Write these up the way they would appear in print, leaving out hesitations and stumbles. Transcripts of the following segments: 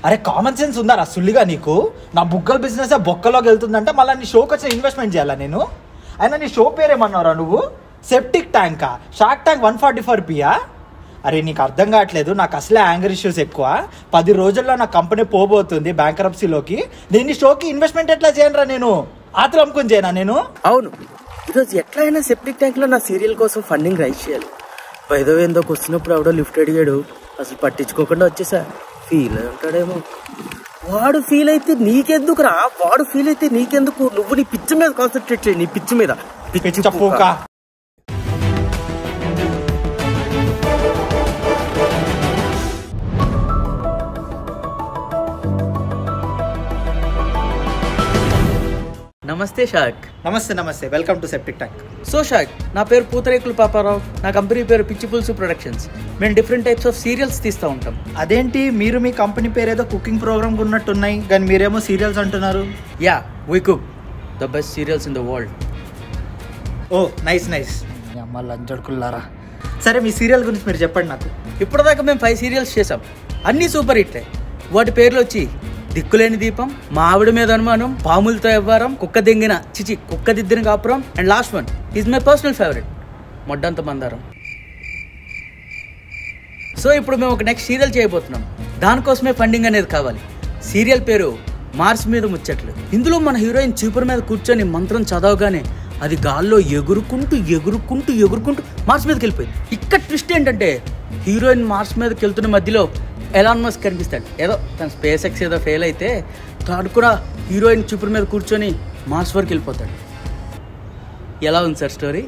అరే common sense ఉందా సుల్లిగా నీకు? నా బుగ్గల బిజినెస్ బొక్కలోకి వెళ్తుందంటే మళ్ళీ నీ షోకి వచ్చిన ఇన్వెస్ట్మెంట్ చేయాలా నేను? అయినా నీ షో పేరేమన్నారా నువ్వు? సెప్టిక్ ట్యాంకా? షార్క్ ట్యాంక్ 144 పియా? అరే నీకు అర్థం కావట్లేదు, నాకు అసలే యాంగర్ ఇష్యూస్ ఎక్కువ. 10 రోజుల్లో నా కంపెనీ పోబోతుంది బ్యాంకరప్సీలోకి. నేను ఈ షోకి ఇన్వెస్ట్మెంట్ ఎట్లా చేయనురా? నేను ఆతులు అమ్ముకుని చేయనా నేను? అవును, ఈరోజు ఎట్లా అయినా సెప్టిక్ ట్యాంక్ లో నా సీరియల్ కోసం ఫండింగ్ రైజ్ చేయాలి. వైదో ఏందో వచ్చినప్పుడు ఎవడో లిఫ్ట్ అడిగాడు, అసలు పట్టించుకోకుండా వచ్చేసా. ఫీల్ అంటాడేమో. వాడు ఫీల్ అయితే నీకెందుకురా? వాడు ఫీల్ అయితే నీకెందుకు? నువ్వు నీ పిచ్చి మీద కాన్సన్ట్రేట్ చేయి, నీ పిచ్చి మీద. పిచ్చి చెప్పు. నమస్తే షాక్. నమస్తే, welcome to septic tank. So shock, నా పేరు పూతరేకులు పాపారావు, నా కంపెనీ పేరు పిచ్చి పులుసు ప్రొడక్షన్స్. మేము డిఫరెంట్ టైప్స్ ఆఫ్ సీరియల్స్ తీస్తూ ఉంటాం. అదేంటి మీరు మీ కంపెనీ పేరు ఏదో కుకింగ్ ప్రోగ్రామ్ ఉన్నట్టున్నాయి, కానీ మీరేమో సీరియల్స్ అంటున్నారు? Ya, we cook the best serials in the world. Oh nice. అమ్మ లంచడుకుల్లారా. సరే మీ సీరియల్ గురించి మీరు చెప్పండి నాకు. ఇప్పటిదాకా మేము 5 సీరియల్స్ చేసాం, అన్నీ సూపర్ హిట్లే. వాటి పేర్లు వచ్చి దిక్కులేని దీపం, మా ఆవిడ మీద అనుమానం, పాములతో వ్యవహారం, కుక్క దిద్దిన కాపురం, and last one is my personal favourite, మొడ్డంత మందారం. సో ఇప్పుడు మేము ఒక నెక్స్ట్ సీరియల్ చేయబోతున్నాం. దానికోసమే ఫండింగ్ అనేది కావాలి. సీరియల్ పేరు మార్స్ మీద ముచ్చట్లు. ఇందులో మన హీరోయిన్ చీపురు మీద కూర్చొని మంత్రం చదవగానే అది గాల్లో ఎగురుకుంటూ మార్స్ మీదకి వెళ్ళిపోయింది. ఇక్కడ ట్విస్ట్ ఏంటంటే హీరోయిన్ మార్స్ మీదకి వెళ్తున్న మధ్యలో ఎలాన్ మస్క్ కనిపిస్తాడు. ఏదో తన స్పేస్ ఎక్స్ ఏదో ఫెయిల్ అయితే తాడు కూడా హీరోయిన్ చీపురు మీద కూర్చొని మార్స్ వరకు వెళ్ళిపోతాడు. ఎలా ఉంది సార్ స్టోరీ?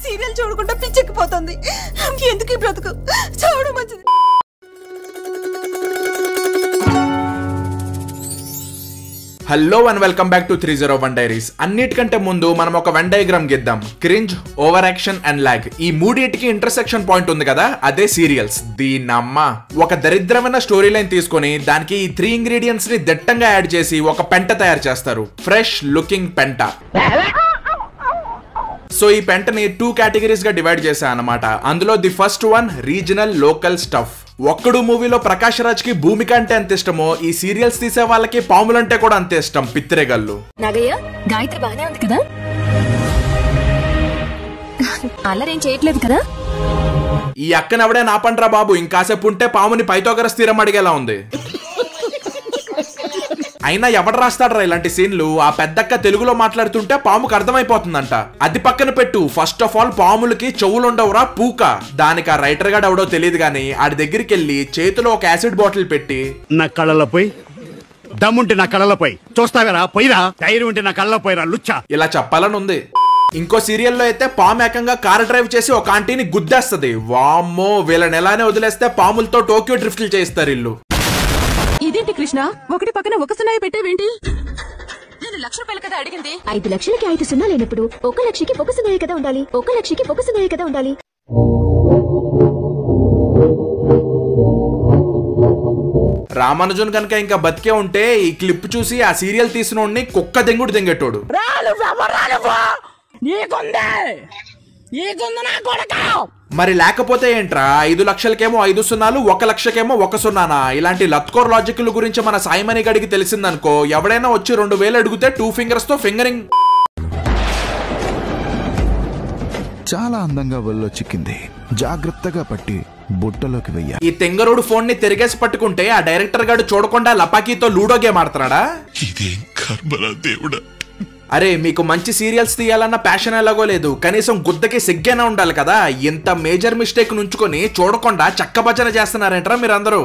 సీరియల్ చూడకుండా పిచ్చెక్కిపోతుంది. ఎందుకు ఈ బ్రతుకు? చావడం మంచిది. Hello and welcome back to 301 diaries. అన్నిటికంటే ముందు మనం ఒక వెన్ డయాగ్రామ్ గీద్దాం. Cringe, over action and lag, ఈ మూడింటికి ఇంటర్సెక్షన్ పాయింట్ ఉంది కదా, అదే సీరియల్స్. దీనమ్మ ఒక దరిద్రమైన స్టోరీ లైన్ తీసుకొని దానికి ఈ 3 ఇంగ్రీడియంట్స్ ని దట్టంగా యాడ్ చేసి ఒక పెంట తయారు చేస్తారు. ఫ్రెష్ లుకింగ్ పెంట. సో ఈ పెంటని 2 కేటగిరీస్ గా డివైడ్ చేశా అన్నమాట. అందులో the first one regional local stuff. ఒక్కడు మూవీలో ప్రకాష్ రాజ్ కి భూమిక అంటే అంత ఇష్టమో, ఈ సీరియల్స్ తీసే వాళ్ళకి పాములంటే కూడా అంతే ఇష్టం. పిత్తిరేగళ్ళు. గాయత్రి బానే ఉంది కదా? అల్లరేం చేయట్లేదు కదా? ఈ అక్కనెవడే నా పండ్రా బాబు, ఇంకాసేపు ఉంటే పాముని పైతోగరస్ తీరం అడిగేలా ఉంది. అయినా ఎవడు రాస్తాడరా ఇలాంటి సీన్లు? ఆ పెద్దక్క తెలుగులో మాట్లాడుతుంటే పాముకు అర్థమైపోతుందంట. అది పక్కన పెట్టు, ఫస్ట్ ఆఫ్ ఆల్ పాములకి చెవులుండవురా పూక. దానికి ఆ రైటర్ గాడు ఎవడో తెలియదు గానీ ఆడి దగ్గరికి వెళ్ళి చేతిలో ఒక యాసిడ్ బాటిల్ పెట్టి, నా కళ్ళలో పోయి దమ్ముంటే నా కళ్ళలో పోయి చూస్తావరా పోయిరా, ధైర్యం ఉంటే నా కళ్ళలో పోయిరా లుచ్చా, ఇలా చెప్పాలని ఉంది. ఇంకో సీరియల్లో అయితే పాము ఏకంగా కార్ డ్రైవ్ చేసి ఒక ఆంటీని గుద్దేస్తుంది. వామ్మో, వీళ్ళని ఎలానే వదిలేస్తే పాములతో టోక్యో డ్రిఫ్ట్లు చేయిస్తారు ఇల్లు. ఇదేంటి కృష్ణ, ఒకటి పక్కన ఒక సున్నాయి పెట్టావేంటి? నేను 1,00,000 రూపాయలు కదా అడిగింది. 5 లక్షలకి 5 సున్నా లేనప్పుడు 1 లక్షకి 1 సున్నాయి కదా ఉండాలి. 1 లక్షకి 1 సున్నాయి కదా ఉండాలి. రామానుజన్ కనుక ఇంకా బతికే ఉంటే ఈ క్లిప్ చూసి ఆ సీరియల్ తీసినోడిని కుక్క దెంగుడు దెంగేటోడు. మరి లేకపోతే ఏంట్రా, 5 లక్షలకేమో 5 సున్నాలు, 1 లక్షకేమో 1 సున్నానా? ఇలాంటి లత్కోర్ లాజిక్ల గురించి మన సాయిమణి గడికి తెలిసిందనుకో, ఎవడైనా వచ్చి 2,000 అడిగితే 2 ఫింగర్స్ తో ఫింగరింగ్. చాలా అందంగా ఒళ్ళో చిక్కింది, జాగ్రత్తగా పట్టి బుట్టలోకి వెయ్య. ఈ తెంగరోడు ఫోన్ ని తిరిగేసి పట్టుకుంటే ఆ డైరెక్టర్ గాడు చూడకుండా లపాకీతో లూడో గేమ్ ఆడుతున్నాడా? ఇదేం కర్మరా దేవుడా. అరే మీకు మంచి సీరియల్స్ తీయాలన్న ప్యాషన్ ఎలాగో లేదు, కనీసం గుద్దకి సిగ్గైనా ఉండాలి కదా. ఇంత మేజర్ మిస్టేక్ నుంచుకొని చూడకుండా చక్క భజన చేస్తున్నారేంట్రా మీరందరూ?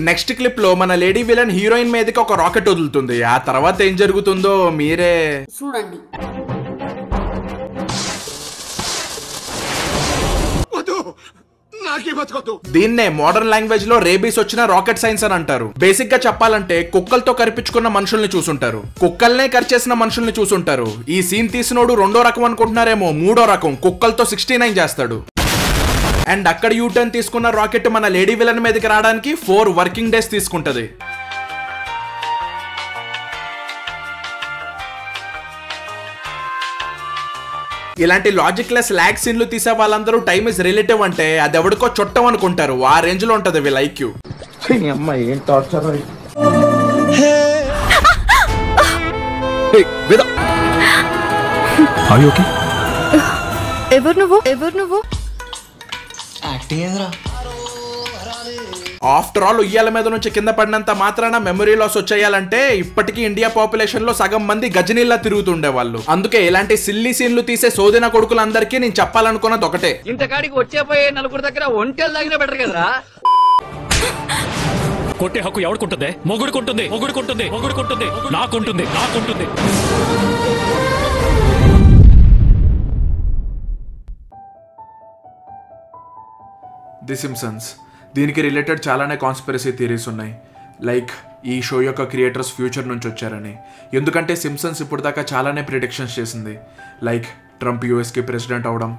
నెక్స్ట్ క్లిప్ లో మన లేడీ విలన్ హీరోయిన్ మీదకి ఒక రాకెట్ వదులుతుంది. ఆ తర్వాత ఏం జరుగుతుందో మీరే చూడండి. దీన్నే మోడర్న్ లాంగ్వేజ్ లో రేబీస్ వచ్చిన రాకెట్ సైన్స్ అని అంటారు. బేసిక్ గా చెప్పాలంటే కుక్కలతో కరిపించుకున్న మనుషుల్ని చూసుంటారు, కుక్కల్నే కరిచేసిన మనుషుల్ని చూసుంటారు. ఈ సీన్ తీసినోడు 2వ రకం అనుకుంటున్నారేమో, 3వ రకం కుక్కలతో 69 చేస్తాడు. అండ్ అక్కడ యూటర్న్ తీసుకున్న రాకెట్ మన లేడీ విలన్ మీదకి రావడానికి 4 వర్కింగ్ డేస్ తీసుకుంటది. ఇలాంటి లాజిక్లెస్ ల్యాగ్ సీన్లు తీసే వాళ్ళందరూ టైమ్ ఇస్ రిలేటివ్ అంటే అది ఎవడికో చుట్టం అనుకుంటారు. ఆ రేంజ్ లో ఉంటది వీళ్ళ ఐక్యూ. ఎవరు నువ్వు ఆఫ్టర్ ఆల్ ఉయ్యాల మీద నుంచి కింద పడినంత మాత్రాన మెమరీ లాస్ వచ్చేయాలంటే ఇప్పటికీ ఇండియా పాపులేషన్ లో సగం మంది గజనీల్లా తిరుగుతుండే వాళ్ళు. అందుకే ఇలాంటి సిల్లీ సీన్లు తీసే సోదిన కొడుకులందరికీ నేను చెప్పాలనుకున్నది ఒకటే, ఇంతకాడికి వచ్చేపోయే నలుగురు దగ్గర ఒంటెలు తాగినా బెటర్ కదరా. కొట్టే హక్కు ఎవడుకుంటుంది? మొగుడుకుంటుంది, మొగుడుకుంటుంది, మొగుడుకుంటుంది, నాకుంటుంది, నాకుంటుంది. The Simpsons. దీనికి రిలేటెడ్ చాలానే కాన్స్పిరసీ థియరీస్ ఉన్నాయి. లైక్ ఈ షో యొక్క క్రియేటర్స్ ఫ్యూచర్ నుంచి వచ్చారని. ఎందుకంటే సింప్సన్స్ ఇప్పుడు దాకా చాలానే ప్రిడిక్షన్స్ చేసింది. లైక్ ట్రంప్ యూఎస్కి ప్రెసిడెంట్ అవడం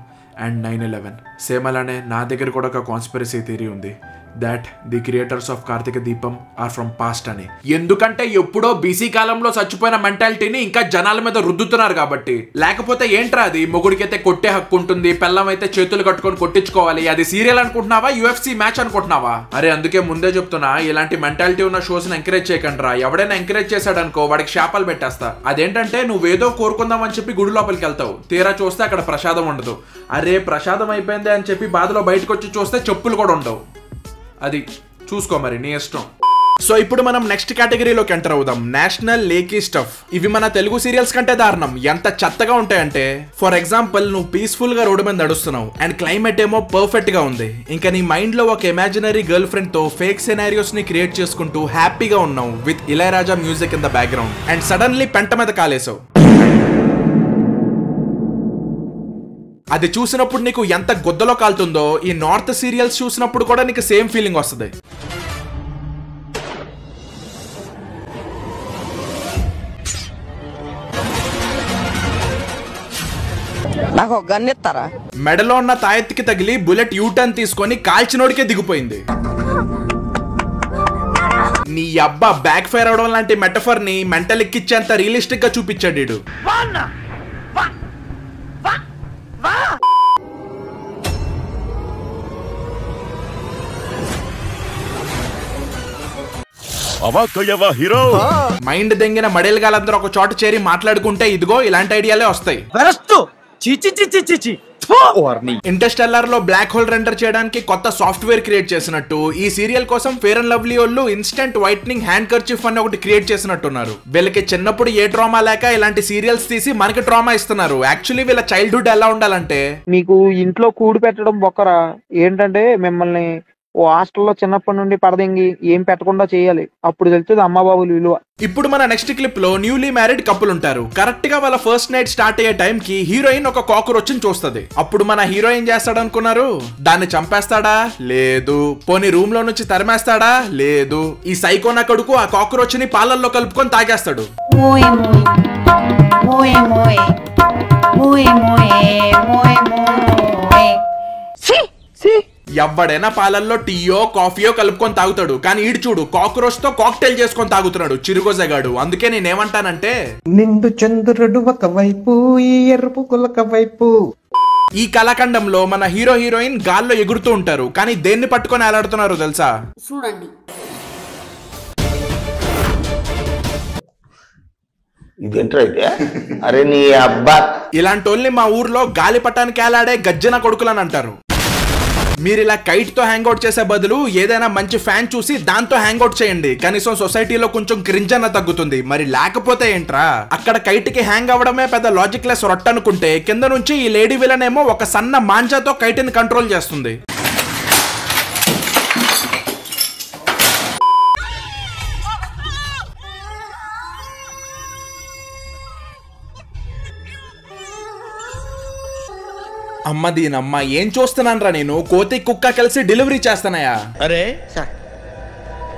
అండ్ 9/11. సేమ్ అలానే నా దగ్గర కూడా ఒక కాన్స్పిరసీ థియరీ ఉంది, that the creators of Karthika Deepam are from past అని. ఎందుకంటే ఎప్పుడో బీసీ కాలంలో చచ్చిపోయిన మెంటాలిటీని ఇంకా జనాల మీద రుద్దుతున్నారు కాబట్టి. లేకపోతే ఏంట్రా అది, మొగుడికైతే కొట్టే హక్కు ఉంటుంది, పెళ్ళం అయితే చేతులు కట్టుకొని కొట్టించుకోవాలి, అది సీరియల్ అనుకుంటున్నావా, UFC మ్యాచ్ అనుకుంటున్నావా? అరే అందుకే ముందే చెప్తున్నా, ఇలాంటి మెంటాలిటీ ఉన్న షోస్ ని ఎంకరేజ్ చేయకండి రా. ఎవడైనా ఎంకరేజ్ చేశాడనుకో వాడికి శాపాలు పెట్టేస్తా. అదేంటంటే నువ్వేదో కోరుకుందాం అని చెప్పి గుడి లోపలికి వెళ్తావు, తీరా చూస్తే అక్కడ ప్రసాదం ఉండదు. అరే ప్రసాదం అయిపోయింది అని చెప్పి బాధలో బయటకు వచ్చి చూస్తే చెప్పులు కూడా ఉండవు. అది చూసుకో మరి, నీ ఇష్టం. సో ఇప్పుడు మనం నెక్స్ట్ కేటగిరీలోకి ఎంటర్ అవుదాం, నేషనల్ లేకీ స్టఫ్. ఇవి మన తెలుగు సీరియల్స్ కంటే దారుణం. ఎంత చెత్తగా ఉంటాయంటే, ఫర్ ఎగ్జాంపుల్ నువ్వు పీస్ఫుల్ గా రోడ్డు మీద నడుస్తున్నావు అండ్ క్లైమేట్ ఏమో పర్ఫెక్ట్ గా ఉంది. ఇంకా నీ మైండ్ లో ఒక ఇమాజినరీ గర్ల్ ఫ్రెండ్ తో ఫేక్ సినారియోస్ ని క్రియేట్ చేసుకుంటూ హ్యాపీగా ఉన్నావు with Ilaiyaraaja music in the background and suddenly పెంట మీద కాలేసావు. అది చూసినప్పుడు నీకు ఎంత గొద్దలో కాలుతుందో ఈ నార్త్ సీరియల్స్ చూసినప్పుడు కూడా నీకు సేమ్ ఫీలింగ్ వస్తుంది. నాకు గన్ ఇస్తారా? మెడలో ఉన్న తాయెత్తికి తగిలి బుల్లెట్ యూటర్న్ తీసుకొని కాల్చినోడికే దిగిపోయింది. నీ అబ్బా బ్యాక్ ఫైర్ అవడం లాంటి మెటఫర్ ని మెంటల్ ఎక్కిచ్చేంత రియలిస్టిక్ గా చూపించాడు. మైండ్ దెంగిన మడేలుగాలందరూ ఒక చోట చేరి మాట్లాడుకుంటే ఇదిగో ఇలాంటి ఐడియాలే వస్తాయి. ఇంటర్స్టెల్లార్ లో బ్లాక్ హోల్ రెండర్ చేయడానికి కొత్త సాఫ్ట్వేర్ క్రియేట్ చేసినట్టు ఈ సీరియల్ కోసం ఫేర్ అండ్ లవ్లీ వాళ్ళు ఇన్స్టెంట్ వైట్నింగ్ హ్యాండ్ కర్చీఫ్ అని ఒకటి క్రియేట్ చేసినట్టున్నారు. వీళ్ళకి చిన్నప్పుడు ఏ ట్రామా లేక ఇలాంటి సీరియల్స్ తీసి మనకి ట్రామా ఇస్తున్నారు. యాక్చువల్లీ వీళ్ళ చైల్డ్హుడ్ ఎలా ఉండాలంటే, మీకు ఇంట్లో కూడి పెట్టడం బొక్కరా, ఏంటంటే మిమ్మల్ని ఓ హాస్టల్లో చిన్నప్పటి నుండి పడదెంగి ఏం పెట్టకుండా చేయాలి, అప్పుడు తెలుస్తుంది అమ్మ బాబుల విలువ. ఇప్పుడు మన నెక్స్ట్ క్లిప్ లో న్యూలీ మ్యారీడ్ కపుల్ ఉంటారు. కరెక్ట్ గా వాళ్ళ ఫస్ట్ నైట్ స్టార్ట్ అయ్యే టైం కి హీరోయిన్ ఒక కాక్రోచ్ ని చూస్తుంది. అప్పుడు మన హీరోయిన్ చేస్తాడు అనుకున్నారు, దాన్ని చంపేస్తాడా? లేదు. పోనీ రూమ్ లో నుంచి తరిమేస్తాడా? లేదు. ఈ సైకోనా కొడుకు ఆ కాక్రోచ్ ని పాలల్లో కలుపుకొని తాగేస్తాడు. ఎవడైనా పాలల్లో టీయో కాఫీయో కలుపుకొని తాగుతాడు, కానీ ఈడు చూడు కాక్రోచ్ తో కాక్టైల్ చేసుకొని తాగుతున్నాడు, చిరుగోజగాడు. అందుకే నేనేమంటానంటే, నిండు చంద్రుడు ఒకవైపు ఈ ఎరుపు కులక వైపు. ఈ కళాఖండంలో మన హీరో హీరోయిన్ గాల్లో ఎగురుతూ ఉంటారు, కానీ దేన్ని పట్టుకొని ఎలాడుతున్నారు తెలుసా? చూడండి. అరే నీ అబ్బా, ఇలాంటి వాళ్ళని మా ఊర్లో గాలిపటానికి ఏలాడే గజ్జన కొడుకులని అంటారు. మీరు ఇలా కైట్ తో హ్యాంగ్ అవుట్ చేసే బదులు ఏదైనా మంచి ఫ్యాన్ చూసి దాంతో హ్యాంగ్ అవుట్ చేయండి, కనీసం సొసైటీలో కొంచెం క్రింజ్ అన్న తగ్గుతుంది. మరి లేకపోతే ఏంట్రా, అక్కడ కైట్ కి హ్యాంగ్ అవడమే పెద్ద లాజిక్ లెస్ రొట్ట అనుకుంటే, కింద నుంచి ఈ లేడీ విలన్ ఏమో ఒక సన్న మాంజాతో కైట్ ని కంట్రోల్ చేస్తుంది. అమ్మ దీనమ్మ, ఏం చూస్తున్నానరా నేను, కోతి కుక్క కలిసి డెలివరీ చేస్తానయా? అరే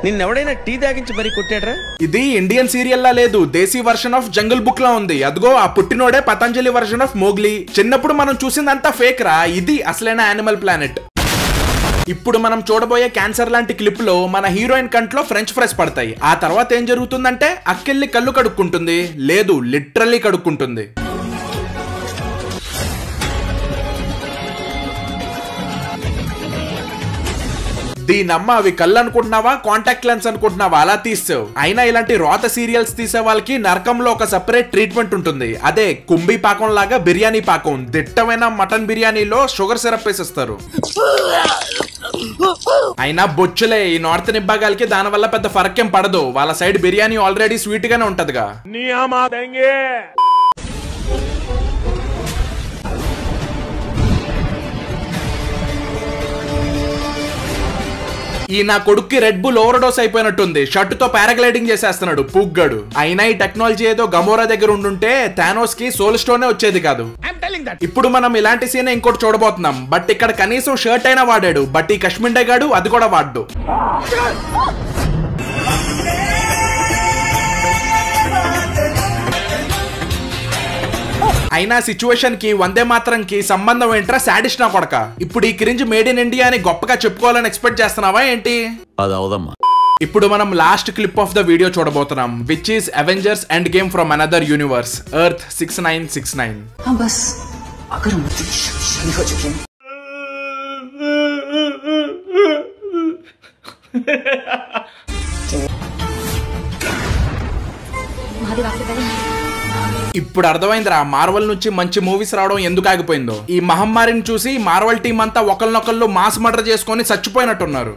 నిన్నెవడైనా టీ తాగించి మరీ కొట్టాడ్రా? ఇది ఇండియన్ సీరియల్ లా లేదు, దేశీ వర్షన్ ఆఫ్ జంగిల్ బుక్ లా ఉంది. అదిగో ఆ పుట్టినోడే పతంజలి వర్షన్ ఆఫ్ మోగ్లీ. చిన్నప్పుడు మనం చూసిందంతా ఫేక్ రా, ఇది అసలైన యానిమల్ ప్లానెట్. ఇప్పుడు మనం చూడబోయే క్యాన్సర్ లాంటి క్లిప్ లో మన హీరోయిన్ కంట్లో ఫ్రెంచ్ ఫ్రైస్ పడతాయి. ఆ తర్వాత ఏం జరుగుతుందంటే అక్కెళ్ళి కళ్ళు కడుక్కుంటుంది, లేదు లిటరల్లీ కడుక్కుంటుంది. దీనమ్మ అవి కళ్ళు అనుకుంటున్నావా, కాంటాక్ట్ లెన్స్ అనుకుంటున్నావా, అలా తీసావు. అయినా ఇలాంటి రోత సీరియల్స్ తీసే వాళ్ళకి నరకంలో ఒక సెపరేట్ ట్రీట్మెంట్ ఉంటుంది. అదే కుంభీ పాకం లాగా బిర్యానీ పాకం. దిట్టమైన మటన్ బిర్యానీలో షుగర్ సిరప్ వేసిస్తారు. అయినా బొచ్చులే, ఈ నార్త్ నిబ్బాగాలకి దాని వల్ల పెద్ద ఫరకేం పడదు. వాళ్ళ సైడ్ బిర్యానీ ఆల్రెడీ స్వీట్ గానే ఉంటదిగా. ఈ నా కొడుక్కి రెడ్ బుల్ ఓవర్ డోస్ అయిపోయినట్టుంది. షర్టుతో పారాగ్లైడింగ్ చేసేస్తున్నాడు పూగ్గాడు. అయినా ఈ టెక్నాలజీ ఏదో గమోరా దగ్గర ఉండుంటే థానోస్ కి సోల్ స్టోనే వచ్చేది కాదు. ఇప్పుడు మనం ఇలాంటి సీన్ ఇంకోటి చూడబోతున్నాం. బట్ ఇక్కడ కనీసం షర్ట్ అయినా వాడాడు. బట్ ఈ కశ్మిండే గాడు అది కూడా వాడ్డు. అయినా సిచ్యువేషన్ కి వందే మాత్రం కి సంబంధం ఏంట్రా సాడిస్ట్ నా కొడక. ఇప్పుడు ఈ క్రింజ్ మేడ్ ఇన్ ఇండియా అని గొప్పగా చెప్పుకోవాలని ఎక్స్పెక్ట్ చేస్తున్నావా ఏంటి? ఇప్పుడు మనం last clip of the video చూడబోతున్నాం, which is Avengers endgame from another universe, Earth 6969. ఇప్పుడు అర్థమైందిరా మార్వల్ నుంచి మంచి మూవీస్ రావడం ఎందుకు ఆగిపోయిందో. ఈ మహమ్మారిని చూసి మార్వల్ టీం అంతా ఒకరినొకళ్ళు మాస్ మర్డర్ చేసుకొని చచ్చిపోయినట్టున్నారు.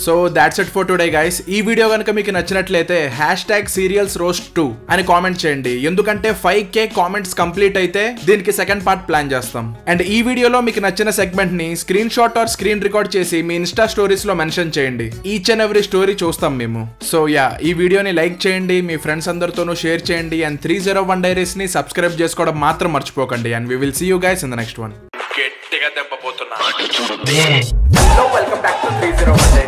So that's it for today guys. ఈ వీడియో కనుక మీకు నచ్చినట్లయితే #serialsroast2 అని కామెంట్ చేయండి. ఎందుకంటే 5K కామెంట్స్ కంప్లీట్ అయితే దీనికి సెకండ్ పార్ట్ ప్లాన్ చేస్తాం. అండ్ ఈ వీడియోలో మీకు నచ్చిన సెగ్మెంట్ ని screenshot or screen record చేసి మీ ఇన్స్టా స్టోరీస్ లో మెన్షన్ చేయండి. ఈచ్ అండ్ ఎవ్రీ స్టోరీ చూస్తాం మేము. సో యా, ఈ వీడియోని లైక్ చేయండి, మీ ఫ్రెండ్స్ అందరితోనూ షేర్ చేయండి. అండ్ 301 డైరీస్ ని సబ్స్క్రైబ్ చేసుకోవడం మాత్రం మర్చిపోకండి. And we will see you guys in the next one. గట్టిగా దెబ్బపోతున్నా. Welcome back to 301 diaries.